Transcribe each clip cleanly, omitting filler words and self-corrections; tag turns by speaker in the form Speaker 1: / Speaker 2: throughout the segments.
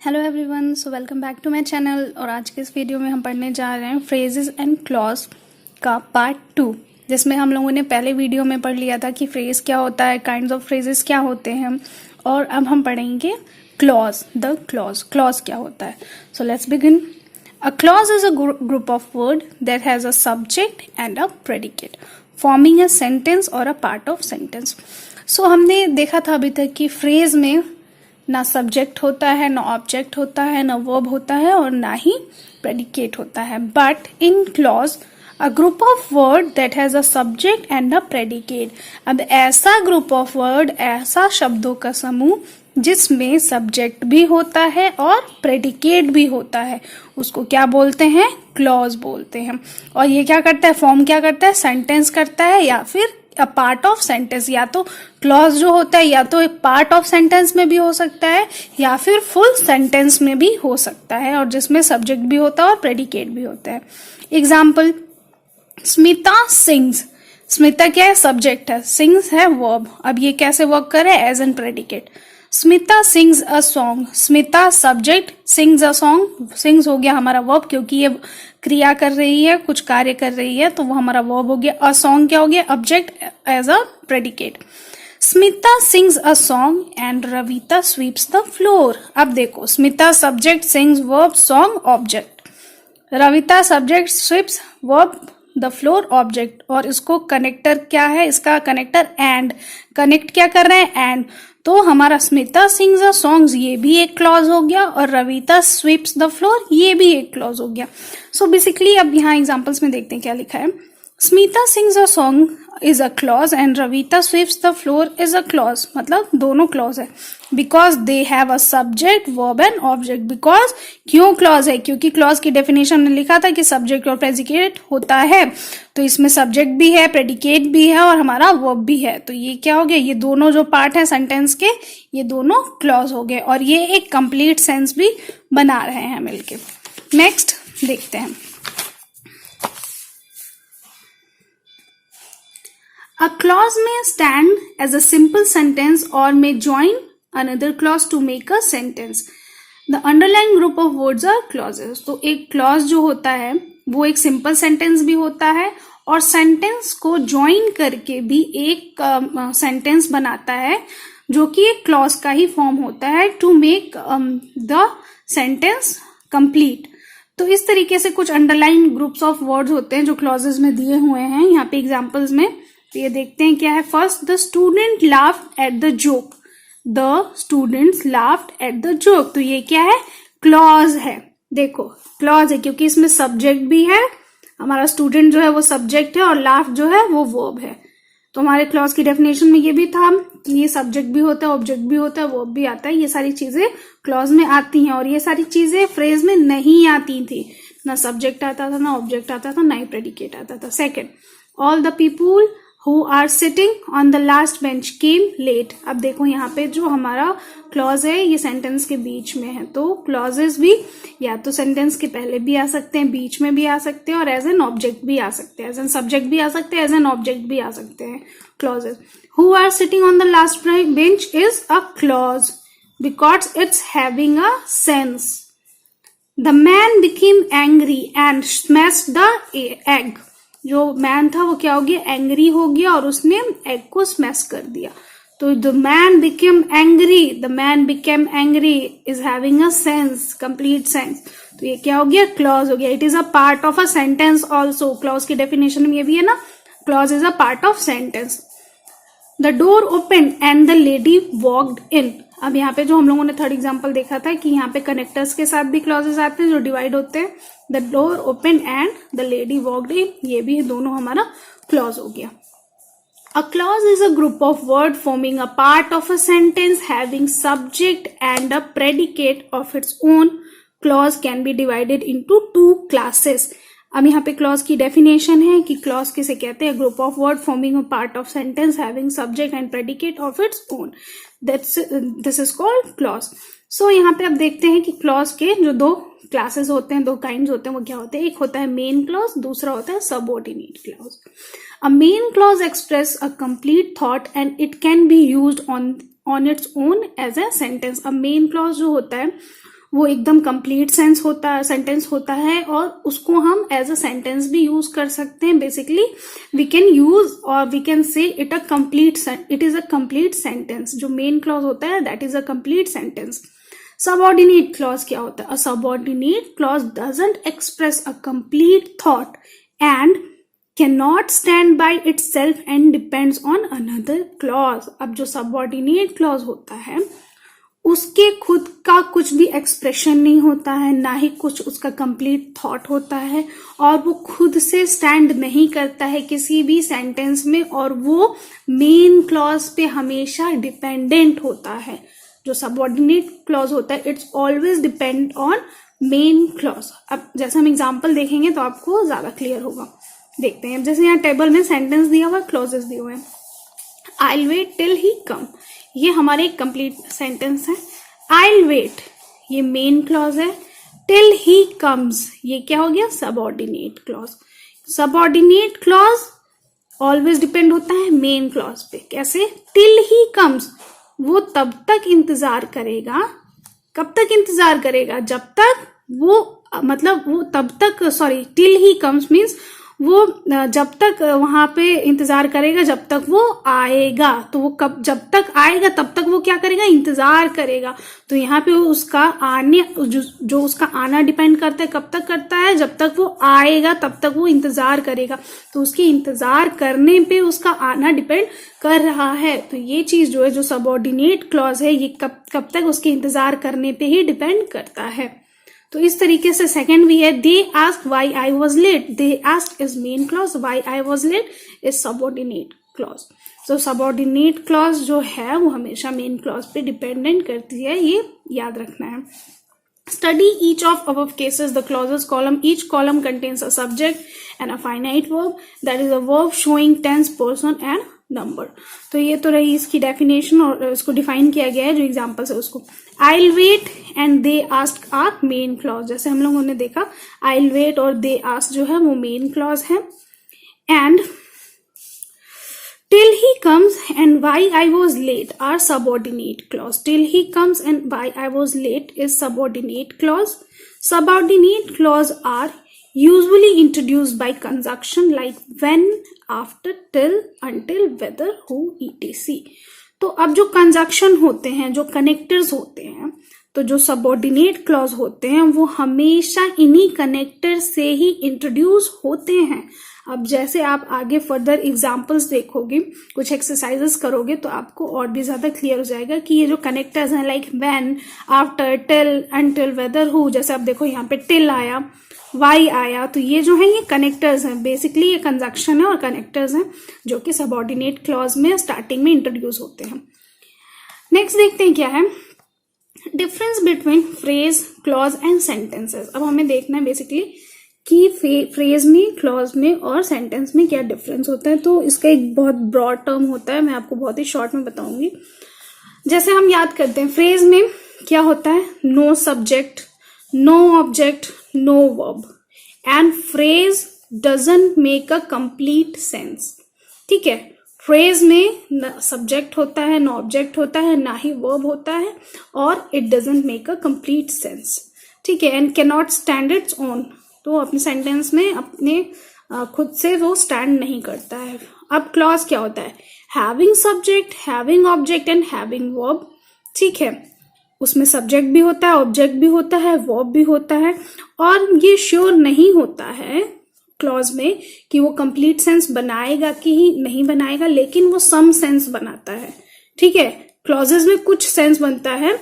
Speaker 1: Hello everyone, so welcome back to my channel. और आज के इस वीडियो में हम पढ़ने जा रहे हैं फ्रेजेस एंड क्लॉज का पार्ट 2, जिसमें हम लोगों ने पहले वीडियो में पढ़ लिया था कि फ्रेज क्या होता है, काइंड्स ऑफ फ्रेजेस क्या होते हैं। और अब हम पढ़ेंगे क्लॉज, द क्लॉज। क्लॉज क्या होता है? So let's begin. A clause is a group of word that has a subject and a predicate, forming a sentence or a part of sentence. So हमने देखा था अभी तक कि फ्रेज में ना सब्जेक्ट होता है, ना ऑब्जेक्ट होता है, ना वर्ब होता है और ना ही प्रेडिकेट होता है। But in clause a group of word that has a subject and a predicate. अब ऐसा ग्रुप ऑफ वर्ड, ऐसा शब्दों का समूह जिसमें सब्जेक्ट भी होता है और प्रेडिकेट भी होता है, उसको क्या बोलते हैं? क्लॉज बोलते हैं। और ये क्या करता है? फॉर्म क्या करता है? सेंटेंस करता है या फिर अ पार्ट ऑफ सेंटेंस। या तो क्लॉज जो होता है या तो एक पार्ट ऑफ सेंटेंस में भी हो सकता है या फिर फुल सेंटेंस में भी हो सकता है, और जिसमें सब्जेक्ट भी होता है और प्रेडिकेट भी होता है। Example, Smita sings. स्मिता क्या है? सब्जेक्ट है। सिंग्स है वर्ब। अब ये कैसे वर्क करे? As an predicate. Smita sings a song. Smita subject, sings a song. Sings हो गया हमारा वर्ब, क्योंकि ये क्रिया कर रही है, कुछ कार्य कर रही है, तो वो हमारा वर्ब हो गया। अ सॉन्ग क्या हो गया? Object as a predicate. Smita sings a song and Ravita sweeps the floor. अब देखो, Smita subject, sings verb, song object, Ravita subject, sweeps verb, the floor object. और इसको कनेक्टर क्या है? इसका कनेक्टर एंड। कनेक्ट क्या कर रहे हैं? एंड। तो हमारा स्मिता सिंग्स अ सॉन्ग्स ये भी एक क्लॉज हो गया, और रविता स्वीप्स द फ्लोर ये भी एक क्लॉज हो गया। सो बेसिकली अब यहाँ एग्जांपल्स में देखते हैं क्या लिखा है। Smita sings a song is a clause and Ravita sweeps the floor is a clause. मतलब दोनों क्लॉज है, because they have a subject, verb and object. Because क्यों क्लॉज है? क्योंकि क्लॉज की डेफिनेशन में लिखा था कि सब्जेक्ट और प्रेडिकेट होता है, तो इसमें सब्जेक्ट भी है, प्रेडिकेट भी है और हमारा वर्ब भी है। तो ये क्या हो गया? ये दोनों जो पार्ट है सेंटेंस के, ये दोनों क्लॉज हो गए, और ये एक कंप्लीट सेंस भी बना रहे हैं मिलके। नेक्स्ट देखते हैं। A clause may stand as a simple sentence or may join another clause to make a sentence. The underlying group of words are clauses. तो एक clause जो होता है वो एक simple sentence भी होता है, और sentence को join करके भी एक sentence बनाता है, जो कि एक clause का ही form होता है to make the sentence complete. तो इस तरीके से कुछ अंडरलाइन ग्रुप्स ऑफ वर्ड्स होते हैं जो क्लॉजेस में दिए हुए हैं यहाँ पे एग्जांपल्स में। तो ये देखते हैं क्या है। First, the student laughed at the joke. The students laughed at the joke. तो ये क्या है? क्लॉज है। देखो, क्लॉज है क्योंकि इसमें सब्जेक्ट भी है, हमारा स्टूडेंट जो है वो सब्जेक्ट है, और लाफ्ड जो है वो वर्ब है। तो हमारे क्लॉज की डेफिनेशन में ये भी था कि ये सब्जेक्ट भी होता है, ऑब्जेक्ट भी होता है, वर्ब भी आता है। ये सारी चीजें क्लॉज में आती हैं, और ये सारी चीजें फ्रेज में नहीं आती थी। ना सब्जेक्ट आता था, ना ऑब्जेक्ट आता था, ना ही प्रेडिकेट आता था। Second, all the people who are sitting on the last bench came late। अब देखो यहाँ पे जो हमारा क्लॉज है ये सेंटेंस के बीच में है, तो क्लॉजेस भी या तो सेंटेंस के पहले भी आ सकते हैं, बीच में भी आ सकते हैं, और एज एन ऑब्जेक्ट भी आ सकते हैं, एज एन सब्जेक्ट भी आ सकते हैं, एज एन ऑब्जेक्ट भी आ सकते हैं clauses. who are sitting on the last bench is a clause because it's having a sense। the man became angry and smashed the egg। जो मैन था वो क्या हो गया? एंग्री हो गया, और उसने एग को स्मैश कर दिया। तो the man became angry, the man became angry is having a sense, complete sense. तो ये क्या हो गया? क्लॉज हो गया। It is a part of a sentence also. Clause की डेफिनेशन में ये भी है ना, clause is a part of sentence. The door open and the lady walked in. अब यहाँ पे जो हम लोगों ने थर्ड एग्जाम्पल देखा था कि यहाँ पे कनेक्टर्स के साथ भी क्लॉजेस आते हैं जो डिवाइड होते हैं। The door open and the lady walked in, ये भी दोनों हमारा क्लॉज हो गया। A clause is a group of words forming a part of a sentence having subject and a predicate of its own. Clause can be divided into two classes. अब यहाँ पे clause की डेफिनेशन है कि clause किसे कहते हैं? Group of word forming a part of sentence having subject and predicate of its own, this is called clause. So यहाँ पे अब देखते हैं कि क्लॉज के जो दो क्लासेस होते हैं, दो काइंड्स होते हैं, वो क्या होते हैं? एक होता है मेन क्लॉज, दूसरा होता है subordinate clause. A main clause express a complete thought and it can be used on its own as a sentence. अब मेन क्लॉज जो होता है वो एकदम कंप्लीट सेंटेंस होता है और उसको हम एज अ सेंटेंस भी यूज कर सकते हैं. बेसिकली वी कैन यूज और we can say it is a complete sentence. जो मेन क्लॉज होता है that is a complete sentence. Subordinate clause क्या होता है? A subordinate clause doesn't express a complete thought and cannot stand by itself and depends on another clause. अब जो subordinate clause होता है उसके खुद का कुछ भी एक्सप्रेशन नहीं होता है, ना ही कुछ उसका कंप्लीट थॉट होता है, और वो खुद से स्टैंड नहीं करता है किसी भी सेंटेंस में, और वो मेन क्लॉज पे हमेशा डिपेंडेंट होता है. जो सबऑर्डिनेट क्लॉज होता है it's always depend on main clause. अब जैसे हम एग्जाम्पल देखेंगे तो आपको ज्यादा क्लियर होगा. देखते हैं. जैसे यहाँ टेबल में सेंटेंस दिया हुआ है, क्लॉजेस दिए हुए हैं. आई वेट टिल ही कम, ये हमारे एक कंप्लीट सेंटेंस है. आई वेट ये मेन क्लॉज है. टिल ही कम्स ये क्या हो गया? Subordinate clause. Subordinate clause always depend होता है मेन क्लॉज पे. कैसे? टिल ही कम्स वो तब तक इंतजार करेगा. कब तक इंतजार करेगा? जब तक वो वो तब तक टिल ही कम्स मीन्स वो जब तक वहां पे इंतजार करेगा जब तक वो आएगा. तो वो जब तक आएगा तब तक वो क्या करेगा? इंतजार करेगा. तो यहाँ पे उसका आने जो उसका आना डिपेंड करता है कब तक करता है? जब तक वो आएगा तब तक वो इंतजार करेगा. तो उसके इंतजार करने पे उसका आना डिपेंड कर रहा है. तो ये चीज जो है, जो सबऑर्डिनेट क्लॉज है, ये कब तक उसके इंतजार करने पे ही डिपेंड करता है. तो इस तरीके से सेकंड भी है. They ask why I was late. They ask is main clause, why I was late is subordinate clause. तो सबऑर्डिनेट क्लॉज जो है वो हमेशा मेन क्लॉज पे डिपेंडेंट करती है, ये याद रखना है. Study each of above cases. The clauses column. Each column contains a subject and a finite verb. That is a verb showing tense, person and number. तो ये तो रही इसकी डेफिनेशन और इसको डिफाइन किया गया है जो एग्जाम्पल्स है उसको. I'll wait and they ask are main clause. जैसे हम लोगों ने देखा I'll wait और they ask जो है वो मेन क्लॉज है. And till he comes and why I was late are subordinate clause. Till he comes and why I was late is subordinate clause. Subordinate clause are usually introduced by conjunction like when, after, till, until, whether, who, etc. तो अब जो conjunction होते हैं, जो connectors होते हैं, तो जो सबऑर्डिनेट क्लॉज होते हैं वो हमेशा इन्हीं कनेक्टर से ही इंट्रोड्यूस होते हैं. अब जैसे आप आगे फर्दर एग्जाम्पल्स देखोगे, कुछ एक्सरसाइजेस करोगे तो आपको और भी ज्यादा क्लियर हो जाएगा कि ये जो कनेक्टर्स हैं like when, after, till, until, whether, who. जैसे आप देखो यहाँ पे टिल आया, वाई आया, तो ये जो है ये कनेक्टर्स हैं. बेसिकली ये कंजक्शन है और कनेक्टर्स हैं जो कि सबऑर्डिनेट क्लॉज में स्टार्टिंग में इंट्रोड्यूस होते हैं. नेक्स्ट देखते हैं क्या है difference between phrase, clause and sentences. अब हमें देखना है बेसिकली कि फ्रेज में, क्लॉज में और सेंटेंस में क्या डिफरेंस होता है. तो इसका एक बहुत ब्रॉड टर्म होता है, मैं आपको बहुत ही शॉर्ट में बताऊंगी. जैसे हम याद करते हैं फ्रेज में क्या होता है? No subject, no object, no verb, and phrase doesn't make a complete sense. ठीक है, फ्रेज में न सब्जेक्ट होता है, न ऑब्जेक्ट होता है, ना ही वर्ब होता है, और it doesn't make a complete sense. ठीक है, and can not stand its own. तो अपने सेंटेंस में अपने खुद से वो स्टैंड नहीं करता है. अब क्लॉज क्या होता है? Having subject, having object and having verb. ठीक है, उसमें सब्जेक्ट भी होता है, ऑब्जेक्ट भी होता है, वर्ब भी होता है, और ये श्योर नहीं होता है क्लॉज में कि वो कंप्लीट सेंस बनाएगा कि नहीं बनाएगा, लेकिन वो सम सेंस बनाता है. ठीक है, क्लॉजेस में कुछ सेंस बनता है,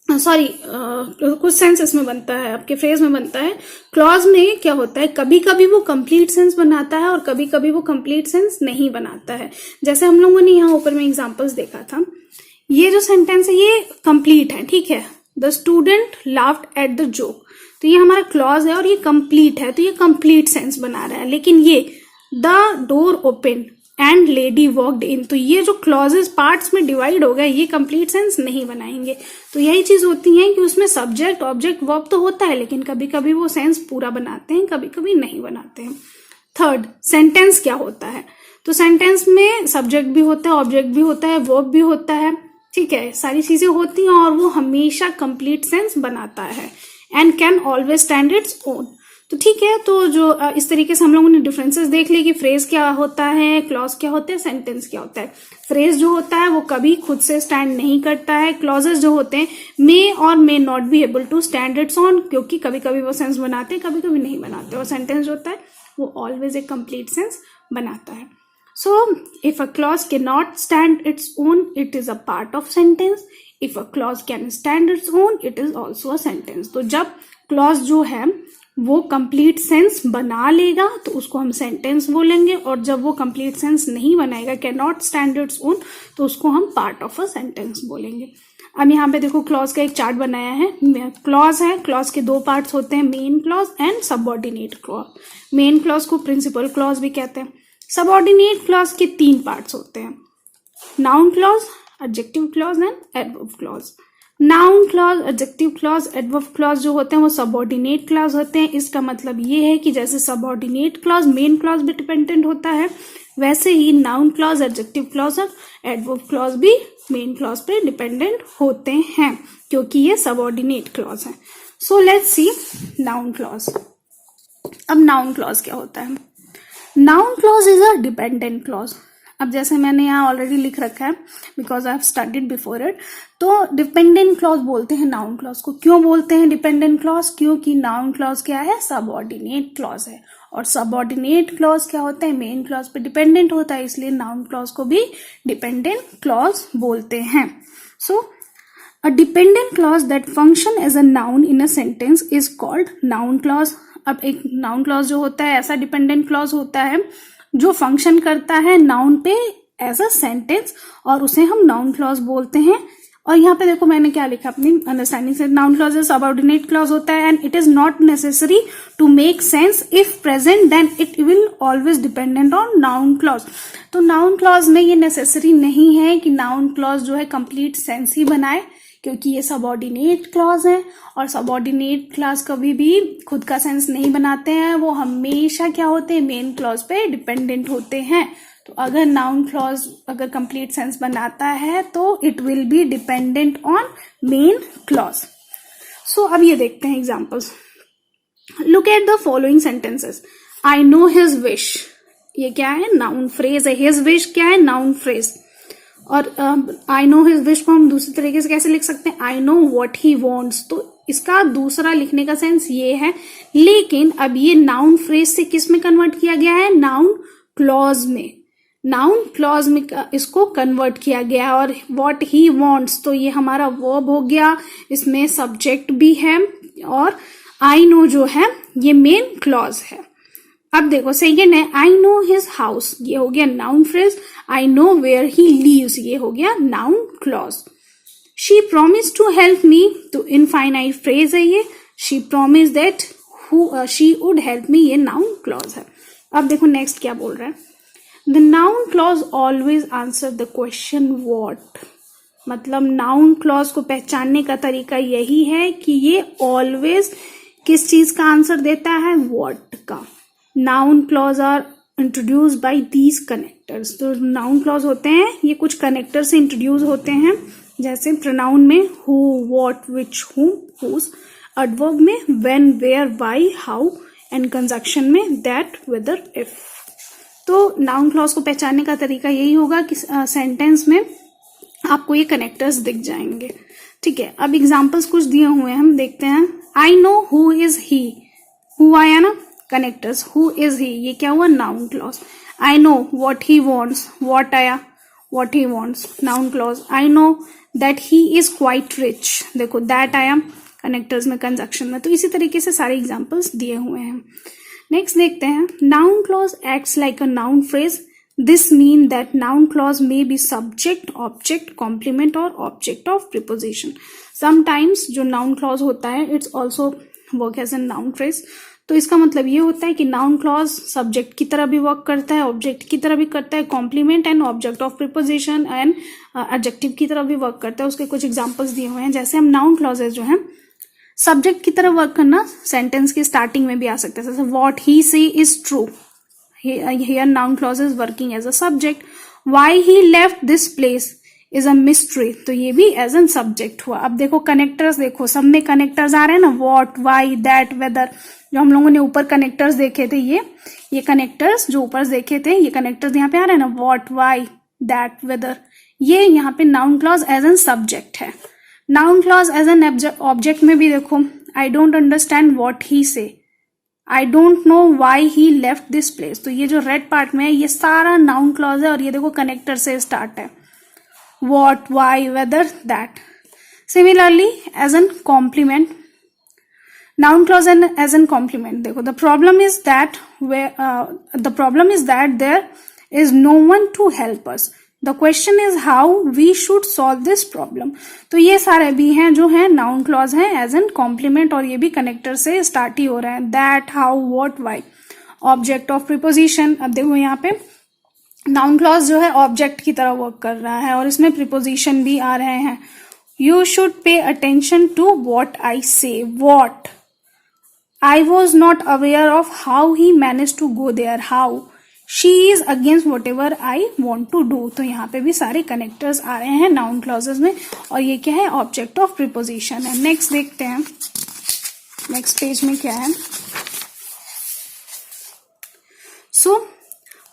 Speaker 1: कुछ सेंस इसमें बनता है, आपके फ्रेज में बनता है. क्लॉज में क्या होता है? कभी कभी वो कंप्लीट सेंस बनाता है और कभी कभी वो कंप्लीट सेंस नहीं बनाता है. जैसे हम लोगों ने यहाँ ऊपर में एग्जांपल्स देखा था, ये जो सेंटेंस है ये कंप्लीट है. ठीक है, the student laughed at the joke, तो ये हमारा क्लॉज है और ये कंप्लीट है, तो ये कंप्लीट सेंस बना रहा है. लेकिन ये the door open and lady walked in, तो ये जो क्लॉजेस पार्ट्स में डिवाइड हो गए, ये कंप्लीट सेंस नहीं बनाएंगे. तो यही चीज होती है कि उसमें सब्जेक्ट, ऑब्जेक्ट, वर्ब तो होता है, लेकिन कभी कभी वो सेंस पूरा बनाते हैं, कभी कभी नहीं बनाते हैं. थर्ड, सेंटेंस क्या होता है? तो सेंटेंस में सब्जेक्ट भी होता है, ऑब्जेक्ट भी होता है, वर्ब भी होता है. ठीक है, सारी चीजें होती हैं और वो हमेशा कंप्लीट सेंस बनाता है and can always stand its own. तो ठीक है, तो जो इस तरीके से हम लोगों ने डिफरेंसेस देख लिए कि फ्रेज क्या होता है, क्लॉज क्या होता है, सेंटेंस क्या होता है। फ्रेज जो होता है वो कभी खुद से स्टैंड नहीं करता है। क्लॉजेस जो होते हैं मे और may not be able to stand its on, क्योंकि कभी कभी वो सेंस बनाते हैं, कभी कभी नहीं बनाते। और सेंटेंस जो होता है वो ऑलवेज एक कंप्लीट सेंस बनाता है। So, if a clause cannot stand its own, it is a part of sentence. If a clause can stand its own, it is also a sentence. तो जब clause जो है वो complete sense बना लेगा तो उसको हम sentence बोलेंगे, और जब वो complete sense नहीं बनाएगा, cannot stand its own, तो उसको हम part of a sentence बोलेंगे। अब यहाँ पे देखो क्लॉज का एक चार्ट बनाया है। क्लॉज है, क्लॉज के दो पार्ट्स होते हैं, main clause and subordinate clause. Main clause को प्रिंसिपल क्लॉज भी कहते हैं। सबऑर्डिनेट क्लॉज के तीन पार्ट्स होते हैं, noun clause, adjective clause and adverb clause. Noun clause, adjective clause, adverb clause जो होते हैं वो सबऑर्डिनेट क्लॉज होते हैं। इसका मतलब ये है कि जैसे सबऑर्डिनेट क्लॉज मेन क्लॉज भी डिपेंडेंट होता है, वैसे ही नाउन क्लॉज, एडजेक्टिव क्लॉज और एडवर्ब क्लॉज भी मेन क्लॉज पे डिपेंडेंट होते हैं, क्योंकि ये सबऑर्डिनेट क्लॉज है। So let's see noun clause. अब नाउन क्लॉज क्या होता है? Noun clause is a dependent clause. अब जैसे मैंने यहाँ ऑलरेडी लिख रखा है, because I have studied before it, तो डिपेंडेंट क्लॉज बोलते हैं नाउन क्लॉज को। क्यों बोलते हैं डिपेंडेंट क्लॉज? क्योंकि नाउन क्लॉज क्या है? सबऑर्डिनेट क्लॉज है, और सबऑर्डिनेट क्लॉज क्या होता है? मेन क्लॉज पे डिपेंडेंट होता है, इसलिए नाउन क्लॉज को भी डिपेंडेंट क्लॉज बोलते हैं। So a dependent clause that function as a noun in a sentence is called noun clause. अब एक नाउन क्लॉज जो होता है ऐसा डिपेंडेंट क्लॉज होता है जो फंक्शन करता है नाउन पे एज अ सेंटेंस, और उसे हम नाउन क्लॉज बोलते हैं। और यहाँ पे देखो मैंने क्या लिखा अपनी अंडरस्टैंडिंग से, नाउन क्लॉज सबऑर्डिनेट क्लॉज होता है and it is not necessary to make sense if present, then it will always dependent on noun clause. तो नाउन क्लॉज में ये नेसेसरी नहीं है कि नाउन क्लॉज जो है कंप्लीट सेंस ही बनाए, क्योंकि ये सबऑर्डिनेट क्लॉज है, और सबऑर्डिनेट क्लॉज कभी भी खुद का सेंस नहीं बनाते हैं, वो हमेशा क्या होते हैं? मेन क्लॉज पे डिपेंडेंट होते हैं। तो अगर नाउन क्लॉज अगर कंप्लीट सेंस बनाता है तो it will be dependent on main clause. So अब ये देखते हैं examples. Look at the following sentences. I know his wish, ये क्या है? नाउन फ्रेज है। हिज विश क्या है? Noun phrase. और आई नो हिज विश को हम दूसरी तरीके से कैसे लिख सकते हैं? I know what he wants. तो इसका दूसरा लिखने का सेंस ये है, लेकिन अब ये नाउन फ्रेज से किस में कन्वर्ट किया गया है? नाउन क्लॉज में। नाउन क्लॉज में इसको कन्वर्ट किया गया है। और व्हाट ही वांट्स, तो ये हमारा वर्ब हो गया, इसमें सब्जेक्ट भी है, और आई नो जो है ये मेन क्लॉज है। अब देखो सेकेंड है, आई नो हिज हाउस, ये हो गया noun phrase. I know where he lives, ये हो गया noun clause. She promise to help me, तो इनफाइनाइट फ्रेज है ये। She promise that she would help me, ये नाउन क्लॉज है। अब देखो नेक्स्ट क्या बोल रहा है, the noun clause always answer the question what. मतलब नाउन क्लॉज को पहचानने का तरीका यही है कि ये ऑलवेज किस चीज का आंसर देता है? व्हाट का। Noun clause are introduce by these connectors. तो नाउन क्लॉज होते हैं ये कुछ कनेक्टर से इंट्रोड्यूस होते हैं, जैसे प्रोनाउन में who, what, which, whom, whose, adverb में when, where, why, how, and conjunction में दैट, वेदर, इफ। तो नाउन क्लॉज को पहचानने का तरीका यही होगा कि सेंटेंस में आपको ये कनेक्टर्स दिख जाएंगे। ठीक है, अब एग्जांपल्स कुछ दिए हुए हैं, हम देखते हैं। I know who is he, who आया ना कनेक्टर्स, हु इज ही, ये क्या हुआ? Noun clause. I know what he wants, what आया? What he wants, noun clause. I know that he is quite rich, देखो दैट आया connectors में, conjunction में। तो इसी तरीके से सारे एग्जांपल्स दिए हुए हैं। नेक्स्ट देखते हैं, noun clause acts like a noun phrase. This mean that noun clause may be subject, object, complement और ऑब्जेक्ट ऑफ प्रीपोजिशन। समटाइम्स जो नाउन क्लॉज होता है its also work as a noun phrase. तो इसका मतलब ये होता है कि नाउन क्लॉज सब्जेक्ट की तरह भी वर्क करता है, ऑब्जेक्ट की तरह भी करता है, complement and object of preposition and adjective की तरह भी वर्क करता है। उसके कुछ एग्जांपल्स दिए हुए हैं, जैसे हम नाउन क्लॉजेज जो हैं सब्जेक्ट की तरह वर्क करना सेंटेंस की स्टार्टिंग में भी आ सकता है, जैसे what he say is true, here noun clause is working as a subject. Why he left this place, is a mystery, तो ये भी एज एन सब्जेक्ट हुआ। अब देखो कनेक्टर्स, देखो सब में कनेक्टर्स आ रहे हैं ना, वॉट, वाई, दैट, वेदर। जो हम लोगों ने ऊपर कनेक्टर्स देखे थे, ये कनेक्टर्स जो ऊपर देखे थे, ये कनेक्टर्स यहाँ पे आ रहे हैं ना, वॉट, वाई, दैट, वेदर। ये यहाँ पे noun clause as an subject है। Noun clause as an object में भी देखो, I don't understand what he say, I don't know why he left this place. तो ये जो रेड पार्ट में है, ये सारा नाउन क्लॉज है, और ये देखो कनेक्टर से स्टार्ट है, what, why, whether, that. Similarly, as an complement, noun clause and as an complement. देखो, the problem is that there is no one to help us. The question is how we should solve this problem. तो ये सारे भी हैं जो हैं noun clause हैं as an complement, और ये भी connector से start ही हो रहे हैं, that, how, what, why. Object of preposition, अब देखो यहाँ पे नाउन क्लॉज जो है ऑब्जेक्ट की तरह वर्क कर रहा है, और इसमें प्रीपोजिशन भी आ रहे हैं। You should pay attention to what I say, what, I was not aware of how he manage to go there, how, she is against whatever I want to do. तो यहाँ पे भी सारे connectors आ रहे हैं noun clauses में, और ये क्या है, ऑब्जेक्ट ऑफ प्रीपोजिशन है। नेक्स्ट देखते हैं, नेक्स्ट पेज में क्या है। So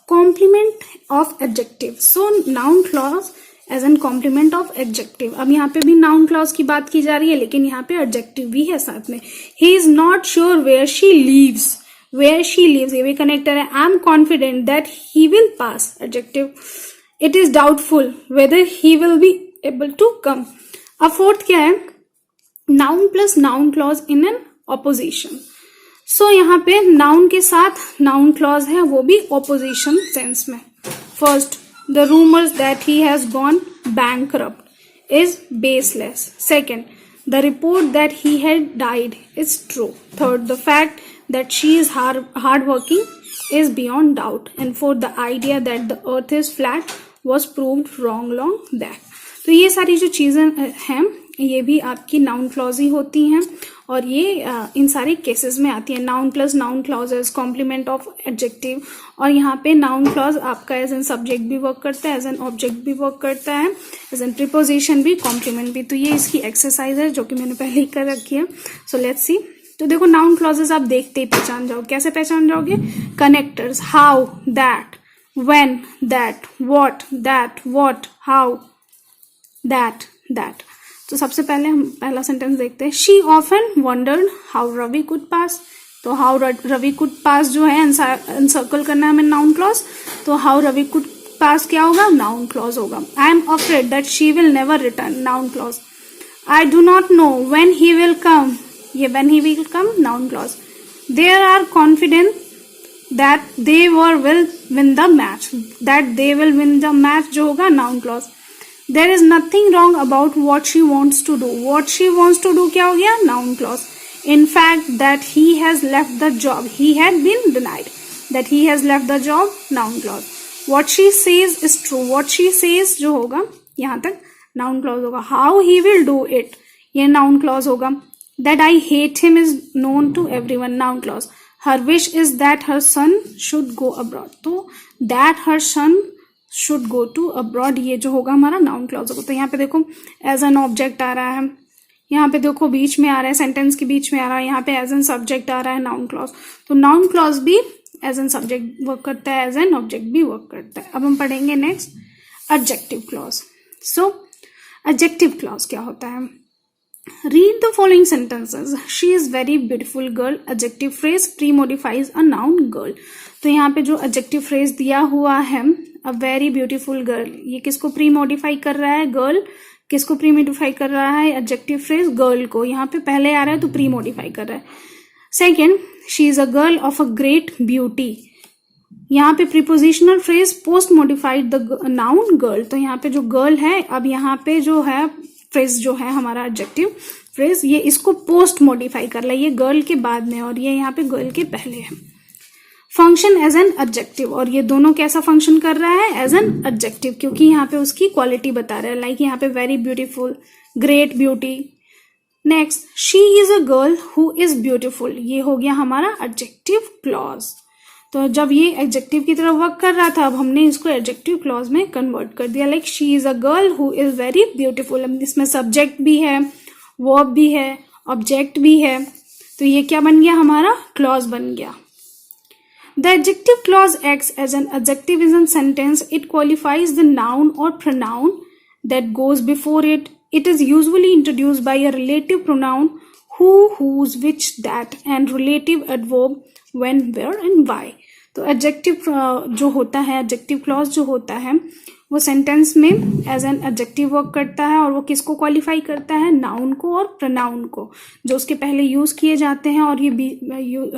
Speaker 1: complement of adjective, so noun clause as an complement of adjective. अब यहाँ पे भी नाउन क्लॉज की बात की जा रही है, लेकिन यहाँ पे एडजेक्टिव भी है साथ में। He is not sure where she lives, where she lives ये भी कनेक्टर है। I am confident that he will pass, adjective. It is doubtful whether he will be able to come. अब फोर्थ क्या है, noun plus noun clause in an apposition. So यहाँ पे noun के साथ नाउन क्लॉज है, वो भी ऑपोजिशन सेंस में। First, the rumours that he has gone bankrupt is baseless. Second, the report that he had died is true. Third, the fact that she is hard working is beyond doubt. And fourth, the idea that the earth is flat was proved wrong long back. तो ये सारी जो चीजें हैं, ये भी आपकी noun clause ही होती हैं, और ये इन सारे केसेस में आती है। Noun plus noun clause as complement of adjective, और यहाँ पे नाउन क्लॉज आपका एज एन सब्जेक्ट भी वर्क करता है, एज एन ऑब्जेक्ट भी वर्क करता है, एज एन प्रीपोजिशन भी, कॉम्प्लीमेंट भी। तो ये इसकी एक्सरसाइज है जो कि मैंने पहले ही कर रखी है। So let's see. तो देखो नाउन क्लॉजेस आप देखते ही पहचान जाओ। कैसे पहचान जाओगे? Connectors, how, that, when, that, what, that, what, how, that, that. तो सबसे पहले हम पहला सेंटेंस देखते हैं। She often wondered how Ravi could pass. तो हाउ रवि कुड पास जो है एनसर्कल करना है हमें नाउन क्लॉज। तो हाउ रवि कुड पास क्या होगा? नाउन क्लॉज होगा। I am afraid that she will never return, noun clause. I do not know when he will come, ये when he will come, noun clause. There are confident that they will win the match, that they will win the match जो होगा noun clause. There is nothing wrong about what she wants to do. What she wants to do क्या हो गया? Noun clause. In fact, that he has left the job. He had been denied. That he has left the job. Noun clause. What she says is true. What she says जो होगा यहाँ तक noun clause होगा. How he will do it ये noun clause होगा. That I hate him is known to everyone. Noun clause. Her wish is that her son should go abroad. तो that her son should go to abroad ये जो होगा हमारा noun clause होगा। तो यहाँ पे देखो एज एन ऑब्जेक्ट आ रहा है, यहाँ पे देखो बीच में आ रहा है, सेंटेंस के बीच में आ रहा है, यहाँ पे एज एन सब्जेक्ट आ रहा है नाउन क्लॉज। तो नाउन क्लॉज भी एज एन सब्जेक्ट वर्क करता है, एज एन ऑब्जेक्ट भी वर्क करता है। अब हम पढ़ेंगे नेक्स्ट एडजेक्टिव क्लॉज। सो एडजेक्टिव क्लॉज क्या होता है? Read the following sentences. She is very beautiful girl. Adjective phrase pre-modifies a noun girl. तो यहाँ पे जो adjective phrase दिया हुआ है a very beautiful girl, ये किसको pre-modify कर रहा है? girl किसको pre-modify कर रहा है? adjective phrase girl को। यहाँ पे पहले आ रहा है तो pre-modify कर रहा है। Second, she is a girl of a great beauty. यहाँ पे prepositional phrase post modified the noun girl. तो यहाँ पे जो girl है, अब यहाँ पे जो है फ्रेज जो है हमारा एडजेक्टिव फ्रेज, ये इसको पोस्ट मॉडिफाई कर रहा है, ये गर्ल के बाद में और ये यहाँ पे गर्ल के पहले है। फंक्शन एज एन एडजेक्टिव, और ये दोनों कैसा फंक्शन कर रहा है? एज एन एडजेक्टिव, क्योंकि यहाँ पे उसकी क्वालिटी बता रहा है। लाइक यहाँ पे very beautiful, great beauty. Next, she is a girl who is beautiful, ये हो गया हमारा एडजेक्टिव क्लॉज। तो जब ये एडजेक्टिव की तरह वर्क कर रहा था, अब हमने इसको एडजेक्टिव क्लॉज में कन्वर्ट कर दिया। Like she is a girl who is very beautiful. इसमें सब्जेक्ट भी है, वर्ब भी है, ऑब्जेक्ट भी है, तो ये क्या बन गया, हमारा क्लॉज बन गया। The adjective clause acts as an adjective in a sentence. It qualifies the noun or pronoun that goes before it. It is usually introduced by a relative pronoun who, whose, which, that, and relative adverb when, where, and why. तो adjective जो होता है, adjective clause जो होता है, वो sentence में as an adjective work करता है, और वो किसको क्वालिफाई करता है, नाउन को और प्रोनाउन को, जो उसके पहले यूज किए जाते हैं। और ये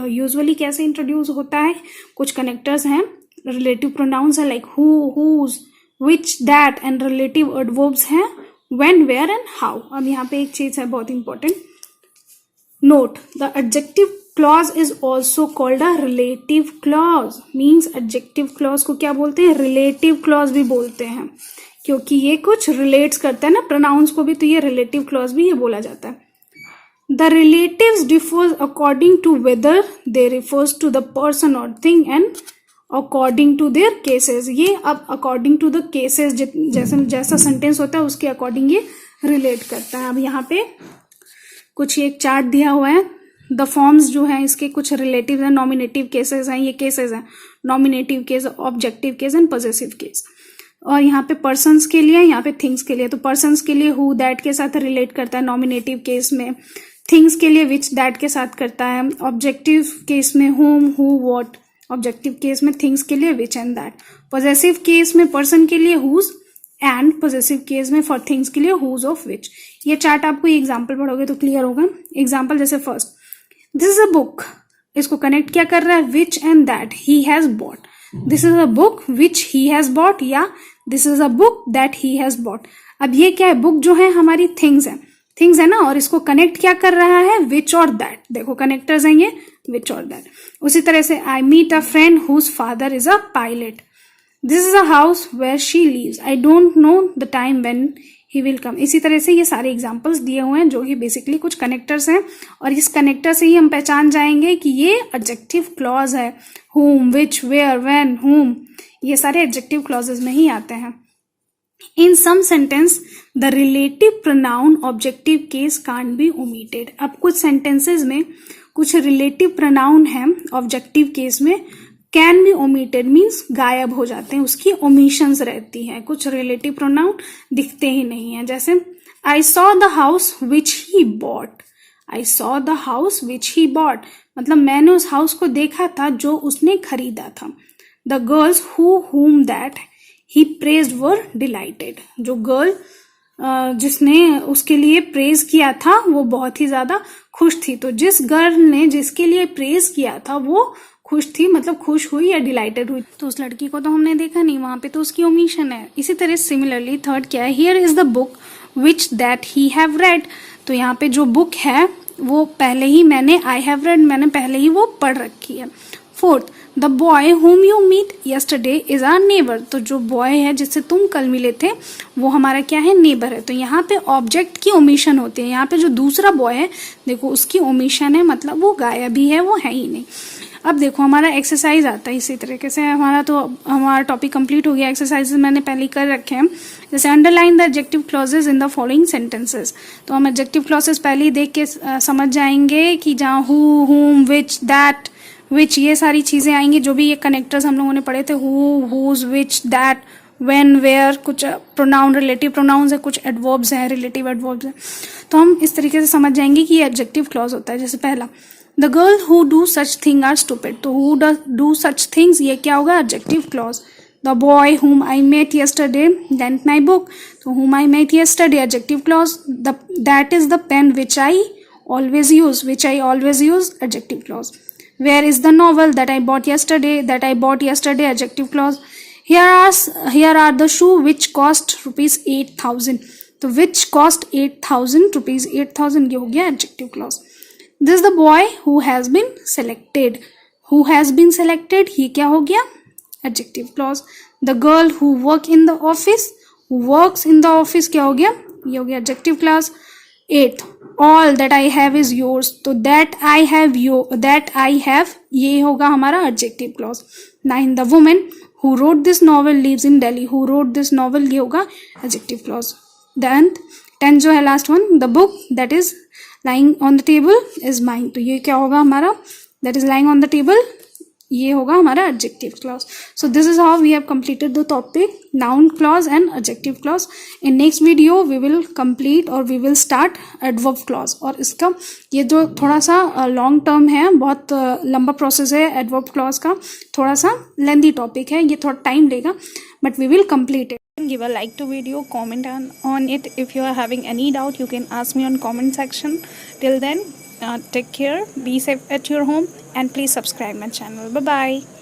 Speaker 1: यूजुअली कैसे इंट्रोड्यूस होता है, कुछ कनेक्टर्स हैं, रिलेटिव प्रोनाउंस है like who, whose, which, that, and relative adverbs हैं व्हेन, वेयर एंड हाउ। अब यहाँ पे एक चीज है बहुत important note, the adjective clause is also called a relative clause. means adjective clause को क्या बोलते हैं, relative clause भी बोलते हैं, क्योंकि ये कुछ relates करता है ना pronouns को भी, तो ये relative clause भी ये बोला जाता है। The relatives differs according to whether they refers to the person or thing and according to their cases. ये अब according to the cases जैसा सेंटेंस होता है उसके अकॉर्डिंग ये रिलेट करता है। अब यहाँ पे कुछ एक चार्ट दिया हुआ है, द फॉर्म्स जो है इसके कुछ रिलेटिव हैं, नॉमिनेटिव केसेस हैं, ये केसेस हैं, nominative case, objective case and possessive case. और यहाँ पे पर्सन्स के लिए, यहाँ पे थिंग्स के लिए, तो पर्सन्स के लिए हु, दैट के साथ रिलेट करता है नॉमिनेटिव केस में, थिंग्स के लिए विच, दैट के साथ करता है, ऑब्जेक्टिव केस में home, who, what, objective case में थिंग्स के लिए विच एंड दैट, पॉजेसिव केस में पर्सन के लिए हुज एंड पॉजेसिव केस में फॉर थिंग्स के लिए हुज ऑफ विच। ये चार्ट आपको एग्जाम्पल पढ़ोगे तो क्लियर होगा। एग्जाम्पल जैसे first, this is a book, इसको कनेक्ट क्या कर रहा है, which and that he has bought, this is a book which he has bought, या this is a book that he has bought. अब ये क्या है, बुक जो है हमारी थिंग्स है ना, और इसको कनेक्ट क्या कर रहा है, विच और दैट। देखो कनेक्टर्स हैं ये, विच और दैट। उसी तरह से I meet a friend whose father is a pilot, this is a house where she lives, I don't know the time when he will come. इसी तरह से ये सारे एग्जाम्पल्स दिए हुए हैं जो कि बेसिकली कुछ कनेक्टर्स हैं, और इस कनेक्टर से ही हम पहचान जाएंगे कि ये एडजेक्टिव क्लॉज है। whom, which, where, when, whom, ये सारे एडजेक्टिव क्लॉजेस में ही आते हैं। In some sentence the relative pronoun objective case can't be omitted. अब कुछ सेंटेंसेस में कुछ रिलेटिव प्रोनाउन है ऑब्जेक्टिव केस में कैन बी ओमिटेड, मीन्स गायब हो जाते हैं, उसकी ओमिशंस रहती हैं, कुछ रिलेटिव प्रोनाउन दिखते ही नहीं है। जैसे I saw the house which he bought, I saw the house which he bought, मतलब मैंने उस हाउस को देखा था जो उसने खरीदा था। The girls whom that he praised were dilated, जो गर्ल जिसने उसके लिए प्रेज किया था वो बहुत ही ज्यादा खुश थी। तो जिस गर्ल ने जिसके लिए प्रेज किया था वो खुश थी, मतलब खुश हुई या डिलाइटेड हुई। तो उस लड़की को तो हमने देखा नहीं वहां पे, तो उसकी ओमिशन है। इसी तरह सिमिलरली थर्ड क्या है, here is the book which that he have read, तो यहाँ पे जो बुक है वो पहले ही मैंने, आई हैव रेड, मैंने पहले ही वो पढ़ रखी है। Fourth, the boy whom you meet yesterday is our neighbour, तो जो बॉय है जिससे तुम कल मिले थे वो हमारा क्या है, नेबर है। तो यहाँ पे ऑब्जेक्ट की ओमिशन होती है, यहाँ पे जो दूसरा बॉय है देखो उसकी ओमिशन है, मतलब वो गायब ही है, वो है ही नहीं। अब देखो हमारा एक्सरसाइज आता है इसी तरीके से, हमारा टॉपिक कंप्लीट हो गया। एक्सरसाइजेस मैंने पहले कर रखे हैं, जैसे underline the adjective clauses in the following sentences. तो हम एडजेक्टिव क्लॉजेज पहले ही देख के समझ जाएंगे कि जहाँ हु, हुम, विच, दैट, विच, ये सारी चीजें आएंगी, जो भी ये कनेक्टर्स हम लोगों ने पढ़े थे, who, whose, which, that, when, where, कुछ प्रोनाउन, रिलेटिव प्रोनाउंस है, कुछ एडवर्ब्स हैं, रिलेटिव एडवर्ब्स हैं। तो हम इस तरीके से समझ जाएंगे कि ये एडजेक्टिव क्लॉज होता है। जैसे पहला, the girl who do such thing are stupid, तो हु डू सच थिंग्स ये क्या होगा, adjective clause. The boy whom I met yesterday lent my book, तो whom I met yesterday adjective clause. That is the pen which I always use, adjective clause. Where is the novel that I bought yesterday, adjective clause. Here are the shoe which cost rupees 8,000, तो which cost 8,000 rupees, 8,000 ये हो गया adjective clause. This is the boy who has been selected, ये क्या हो गया, adjective clause. The girl who works in the office क्या हो गया, ये हो गया adjective clause. 8th, all that I have is yours, तो that I have ये होगा हमारा adjective clause. 9, the woman who wrote this novel lives in Delhi. who wrote this novel ये होगा adjective clause. then 10 जो है last one, the book that is lying on the table is mine. तो ये क्या होगा हमारा, that is lying on the table, ये होगा हमारा adjective clause. So this is how we have completed the topic noun clause and adjective clause. In next video we will complete or we will start adverb clause. और इसका ये जो थोड़ा सा long term है, बहुत लंबा process है adverb clause का, थोड़ा सा lengthy topic है, ये थोड़ा time लेगा, but we will complete it. Give a like to video, comment on it. If you are having any doubt, you can ask me on comment section. Till then, take care, be safe at your home, and please subscribe my channel. Bye bye.